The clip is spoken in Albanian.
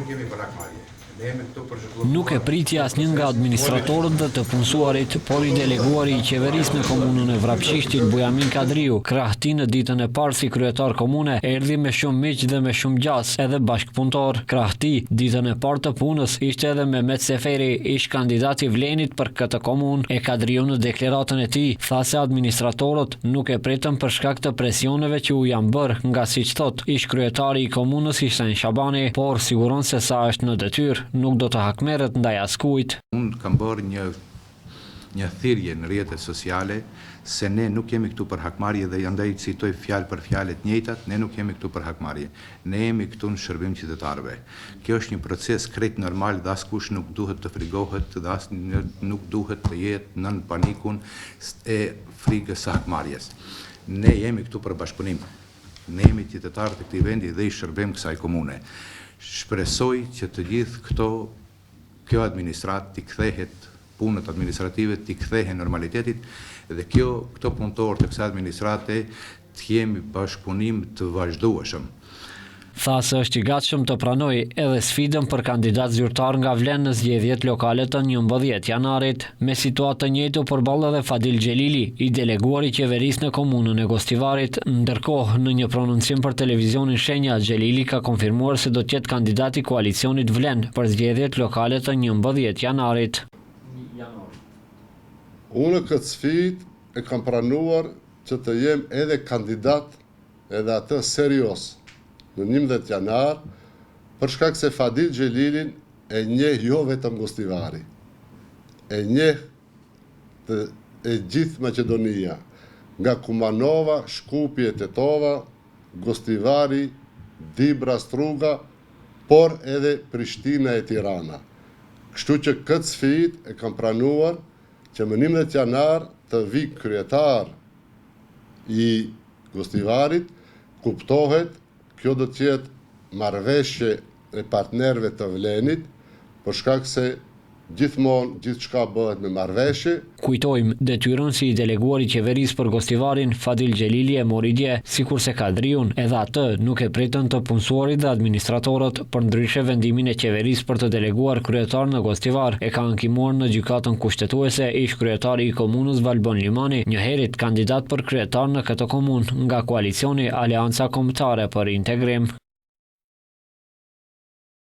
kemi për hakmarrje. Ne jemi këtu për zhvillim. Nuk e priti asnjë nga administratorët dhe të punësuarit, por i deleguari i qeverisë në komunën e Vrapçishtit, Bujamin Kadriu, krahti në ditën e parë si kryetar komune, erdhi me shumë miq dhe me shumë gjas, edhe bashkëpunëtor. Krahti, ditën e parë të punës, ishte edhe Mehmet Seferi, ish kandidati i Vlenit për këtë komunë. E Kadriu në deklaratën e tij tha se administratorët nuk e pritën për shkak të presioneve që u janë bërë, nga siç thot, ish kryetari i komunës Ihsan Shabani, por siguron se sa është në detyrë, nuk do të hakmerret ndaj askujt. Unë kam bërë një thirrje në rrjetet sociale se ne nuk jemi këtu për hakmarrje dhe andaj citoj fjalë për fjalë të njëjtat, ne nuk jemi këtu për hakmarrje. Ne jemi këtu në shërbim qytetarëve. Kjo është një proces krejt normal dhe askush nuk duhet të frigohet dhe as nuk duhet të jetë nën panikun e frikës së hakmarrjes. Ne jemi këtu për bashkëpunim. Ne jemi qytetarë të këtij vendi dhe i shërbim kësaj komune. Shpresoj që të gjithë kjo administrat t'i kthehet, punët administrative t'i kthehen normalitetit dhe këto punëtorë të kësaj administrate të jemi bashkëpunim të vazhdueshëm. Tha se është i gatshëm të pranojë edhe sfidën për kandidat zyrtar nga Vlen në zgjedhjet lokale të 11 janarit. Me situatë të njëjtë u përball edhe Fadil Xhelili, i deleguar i qeverisë në komunën e Gostivarit. Ndërkohë, në një prononcim për televizionin Shenja, Xhelili ka konfirmuar se do të jetë kandidat i koalicionit Vlen për zgjedhjet lokale të 11 janarit. Unë këtë sfidë e kam pranuar që të jem edhe kandidat edhe atë serios në 11 janar, për shkak se Fadil Xhelilin e njeh jo vetëm Gostivari, e njeh e gjithë Maqedonia, nga Kumanova, Shkupje, Tetova, Gostivari, Dibra, Struga, por edhe Prishtina e Tirana. Kështu që këtë sfidë e kam pranuar që më 11 janar të vi kryetar i Gostivarit, kuptohet kjo do të jetë marrëveshje e partnerëve të Vlenit, për shkak se gjithmonë gjithçka bëhet me marrëveshje. Kujtojmë, detyrën si i deleguar i qeverisë për Gostivarin, Fadil Xhelili e mori dje, sikurse Kadriun, edhe atë nuk e pritën të punësuarit dhe administratorët, për ndryshe vendimin e qeverisë për të deleguar kryetar në Gostivar e ka ankimuar në gjykatën kushtetuese ish kryetari i komunës Valbon Limani, njëherët kandidat për kryetar në këtë komunë nga koalicioni Aleanca Kombëtare për Integrim.